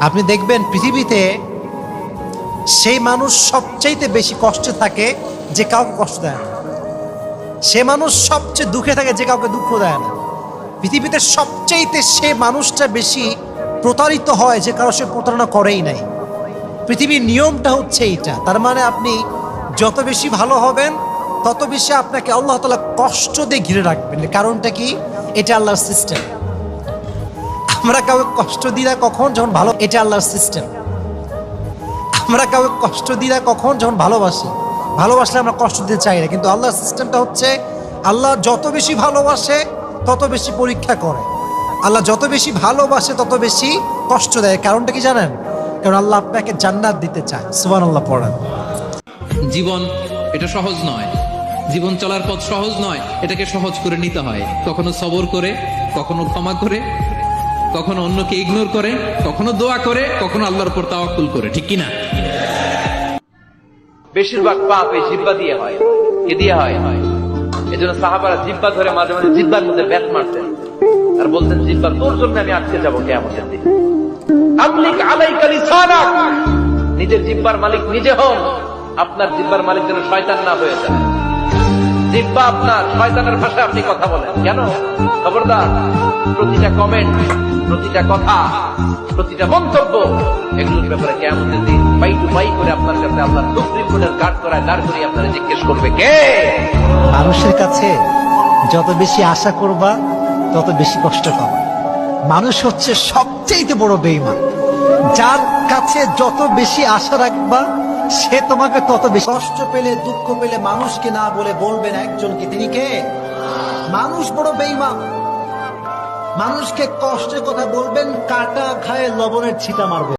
আপনি দেখবেন পৃথিবীতে সেই মানুষ সবচাইতে বেশি কষ্টে থাকে যে কাউকে কষ্ট দেয় না। সে মানুষ সবচেয়ে দুঃখে থাকে যে কাউকে দুঃখ দেয় না। পৃথিবীতে সবচাইতে সে মানুষটা বেশি প্রতারিত হয় যে কারো সে প্রতারণা করেই নাই। পৃথিবীর নিয়মটা হচ্ছে এইটা। তার মানে আপনি যত বেশি ভালো হবেন তত বেশি আপনাকে আল্লাহ তাআলা কষ্ট দিয়ে ঘিরে রাখবেন। কারণটা কি? এটা আল্লাহর সিস্টেম। আমরা কাউকে কষ্ট দিই না কখন? যখন ভালো। এটা আল্লাহর সিস্টেম। আমরা কাউকে কষ্ট দিই না কখন? যখন ভালোবাসি। ভালোবাসলে আমরা কষ্ট দিতে চাই না, কিন্তু আল্লাহর সিস্টেমটা হচ্ছে আল্লাহ যত বেশি ভালোবাসে তত বেশি পরীক্ষা করে। আল্লাহ যত বেশি ভালোবাসে তত বেশি কষ্ট দেয়। কারণটা কি জানেন? কারণ আল্লাহ আপনাকে জান্নাত দিতে চায়। সুবহানাল্লাহ পড়েন। জীবন এটা সহজ নয়, জীবন চলার পথ সহজ নয়, এটাকে সহজ করে নিতে হয়। কখনো সবর করে, কখনো ক্ষমা করে, কখনো অন্যকে ইগনোর করে, কখনো দোয়া করে, কখনো আল্লাহর উপর তাওয়াক্কুল করে, ঠিক কিনা? বেশিরভাগ পাপ এই জিহ্বা দিয়ে হয়। কি দিয়ে হয়? এজন্য সাহাবারা জিহ্বা ধরে মাঝে মাঝে জিহ্বার মধ্যে ব্যাট মারতেন আর বলতেন, জিহ্বা তোর জন্য আমি আটকে যাবো কিয়ামতের দিন। আমলিক আলাইকা লিসানাক, নিজের জিহ্বার মালিক নিজে হন। আপনার জিহ্বার মালিক যেন শয়তান না হয়ে যায়। জিহ্বা আপনার, শয়তানের ভাষায় আপনি কথা বলেন কেন? খবরদার, প্রতিটা কমেন্ট, প্রতিটা কথা, প্রতিটা মন্তব্য, এগুলোর ব্যাপারে কিয়ামতের দিন বাই টু বাই করে আপনার কাছে আল্লাহর সুপ্রিম কোর্টের গার্ড করায় দাঁড় করিয়ে আপনারা জিজ্ঞেস করবে, কে? মানুষের কাছে যত বেশি আশা করবা তত বেশি কষ্ট পাবা। মানুষ হচ্ছে সবচেয়ে বড় বেঈমান। যার কাছে যত বেশি আশা রাখবা সে তোমাকে তত বেশি কষ্ট পেলে, দুঃখ পেলে মানুষকে না বলে বলবেন একজনকে। তিনি কে? মানুষ বড় বেঈমান। মানুষকে কষ্টের কথা বলবেন, কাটা ঘায়ে লবণের ছিটা মারবে।